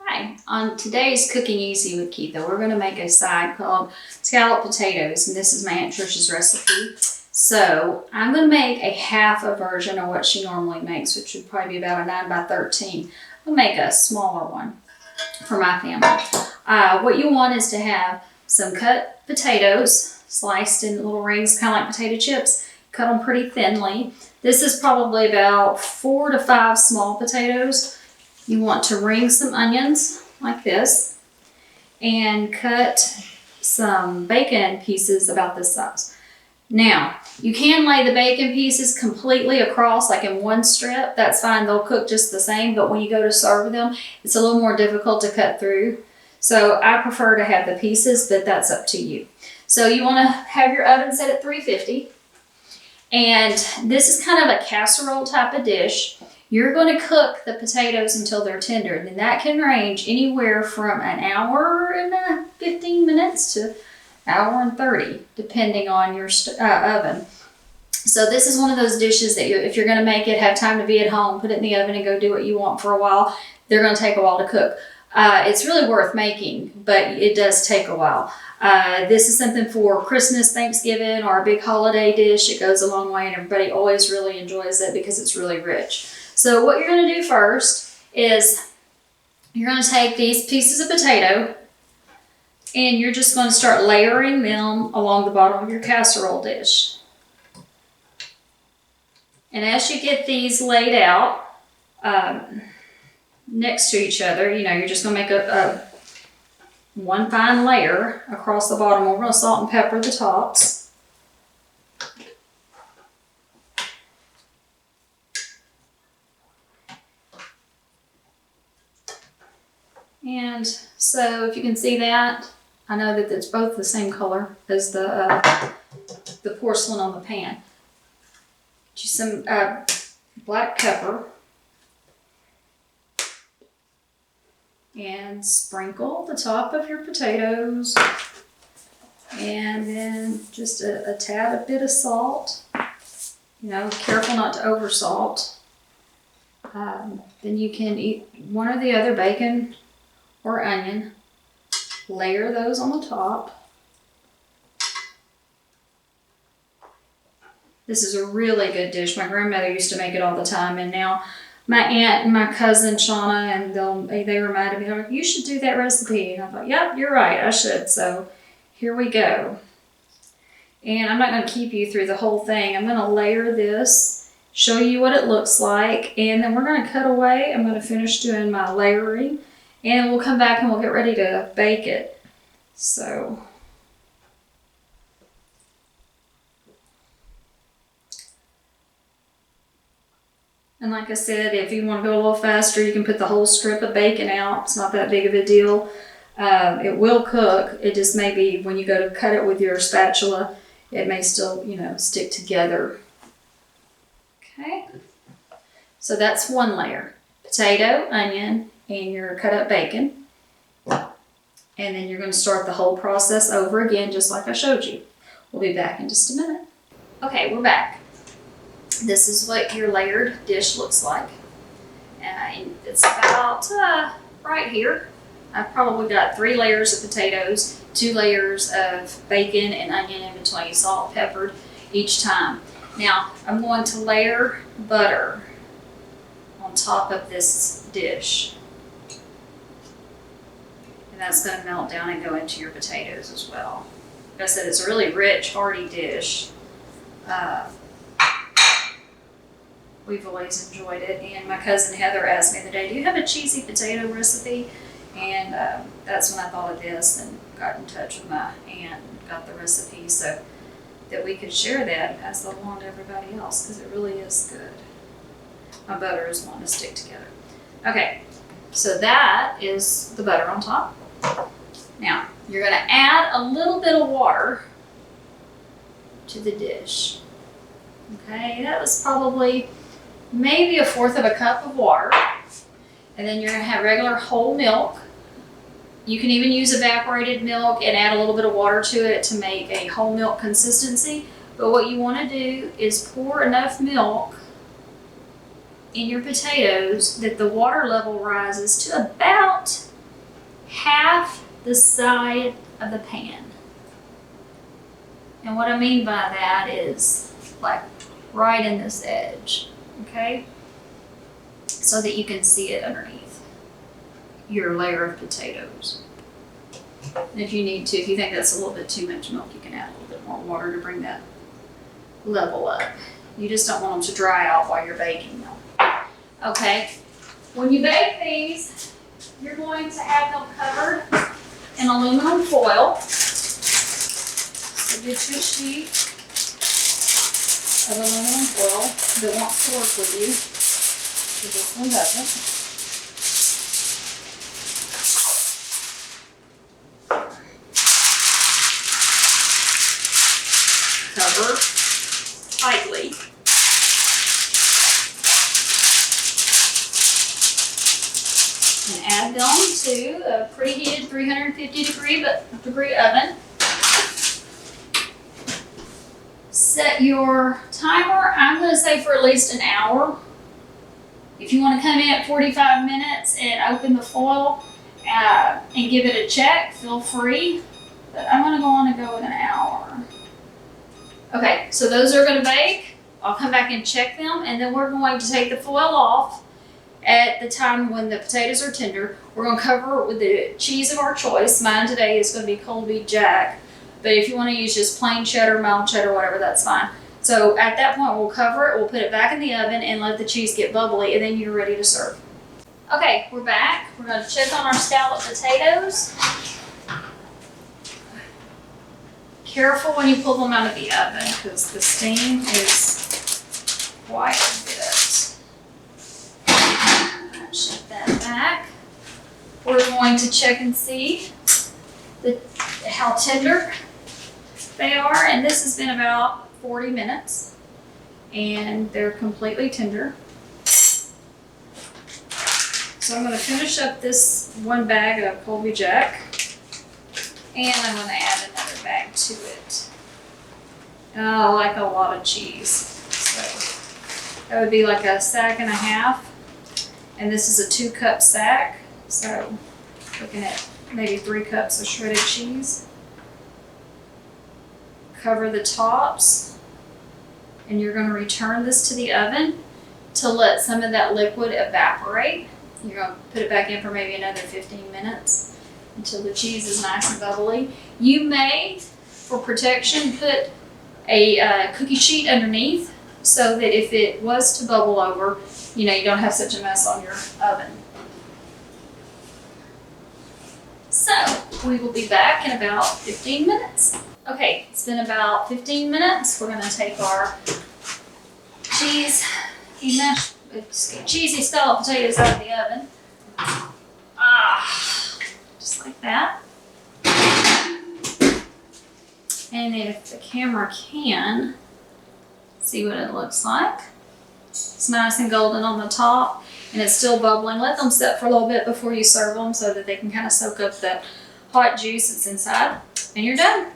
Hi, on today's Cooking Easy with Keitha, we're going to make a side called scalloped potatoes, and this is my Aunt Trisha's recipe. So I'm going to make a half a version of what she normally makes, which would probably be about a 9 by 13. I'll make a smaller one for my family. What you want is to have some cut potatoes, sliced in little rings, kind of like potato chips. Cut them pretty thinly. This is probably about 4 to 5 small potatoes. You want to ring some onions like this and cut some bacon pieces about this size. Now, you can lay the bacon pieces completely across, like in one strip. That's fine, they'll cook just the same, but when you go to serve them, it's a little more difficult to cut through. So I prefer to have the pieces, but that's up to you. So you want to have your oven set at 350. And this is kind of a casserole type of dish. You're going to cook the potatoes until they're tender, and that can range anywhere from an hour and 15 minutes to an hour and 30, depending on your oven. So this is one of those dishes that if you're going to make it, have time to be at home, put it in the oven and go do what you want for a while. They're going to take a while to cook. It's really worth making, but it does take a while. This is something for Christmas, Thanksgiving, or a big holiday dish. It goes a long way, and everybody always really enjoys it because it's really rich. So what you're going to do first is you're going to take these pieces of potato and you're just going to start layering them along the bottom of your casserole dish. And as you get these laid out next to each other, you're just going to make a one fine layer across the bottom. We're going to salt and pepper the tops. And so if you can see that, I know that it's both the same color as the porcelain on the pan. Get you some black pepper and sprinkle the top of your potatoes, and then just a tad, a bit of salt. Careful not to over salt. Then you can eat one or the other, bacon or onion. Layer those on the top. This is a really good dish. My grandmother used to make it all the time, and now my aunt and my cousin Shauna, and they reminded me, like, you should do that recipe. And I thought, yep, you're right, I should. So here we go. And I'm not going to keep you through the whole thing. I'm going to layer this, show you what it looks like, and then we're going to cut away. I'm going to finish doing my layering, and we'll come back and we'll get ready to bake it. So and like I said, if you want to go a little faster, you can put the whole strip of bacon out. It's not that big of a deal. It will cook. It just may be when you go to cut it with your spatula, it may still, stick together. Okay. So that's one layer. Potato, onion, and your cut up bacon. And then you're going to start the whole process over again, just like I showed you. We'll be back in just a minute. Okay, we're back. This is what your layered dish looks like. And it's about right here. I've probably got 3 layers of potatoes, 2 layers of bacon and onion in between, salt, peppered each time. Now, I'm going to layer butter on top of this dish. And that's going to melt down and go into your potatoes as well. Like I said, it's a really rich, hearty dish. We've always enjoyed it, and my cousin Heather asked me the other day, do you have a cheesy potato recipe? And that's when I thought of this and got in touch with my aunt and got the recipe so that we could share that and pass it along to everybody else, because it really is good. My butter is wanting to stick together. Okay, so that is the butter on top. Now, you're going to add a little bit of water to the dish. Okay, that was probably maybe 1/4 of a cup of water. And then you're going to have regular whole milk. You can even use evaporated milk and add a little bit of water to it to make a whole milk consistency. But what you want to do is pour enough milk in your potatoes that the water level rises to about half the side of the pan. And what I mean by that is like right in this edge, okay? So that you can see it underneath your layer of potatoes. And if you need to, if you think that's a little bit too much milk, you can add a little bit more water to bring that level up. You just don't want them to dry out while you're baking them. Okay, when you bake these, you're going to have them covered in aluminum foil. So get you a sheet of aluminum foil that wants to work with you. So this one doesn't. Cover tightly. And add them to a preheated 350 degree oven. Set your timer, I'm going to say for at least an hour. If you want to come in at 45 minutes and open the foil and give it a check, feel free. But I'm going to go with an hour. Okay, so those are going to bake. I'll come back and check them, and then we're going to take the foil off at the time when the potatoes are tender. We're going to cover it with the cheese of our choice. Mine today is going to be Colby Jack, but if you want to use just plain cheddar, mild cheddar, whatever, that's fine. So at that point, we'll cover it, we'll put it back in the oven and let the cheese get bubbly, and then you're ready to serve. Okay, we're back. We're going to check on our scalloped potatoes. Careful when you pull them out of the oven because the steam is quite a bit. Shut that back. We're going to check and see how tender they are, and this has been about 40 minutes, and they're completely tender. So I'm going to finish up this one bag of Colby Jack, and I'm going to add another bag to it. And I like a lot of cheese, so that would be like a sack and a half. And this is a 2-cup sack, so looking at maybe 3 cups of shredded cheese. Cover the tops, and you're going to return this to the oven to let some of that liquid evaporate. You're going to put it back in for maybe another 15 minutes until the cheese is nice and bubbly. You may, for protection, put a cookie sheet underneath so that if it was to bubble over, you don't have such a mess on your oven. So we will be back in about 15 minutes. Okay, it's been about 15 minutes. We're going to take our cheesy scalloped potatoes out of the oven. Just like that. And if the camera can see what it looks like. It's nice and golden on the top, and it's still bubbling. Let them sit for a little bit before you serve them so that they can kind of soak up the hot juice that's inside, and you're done.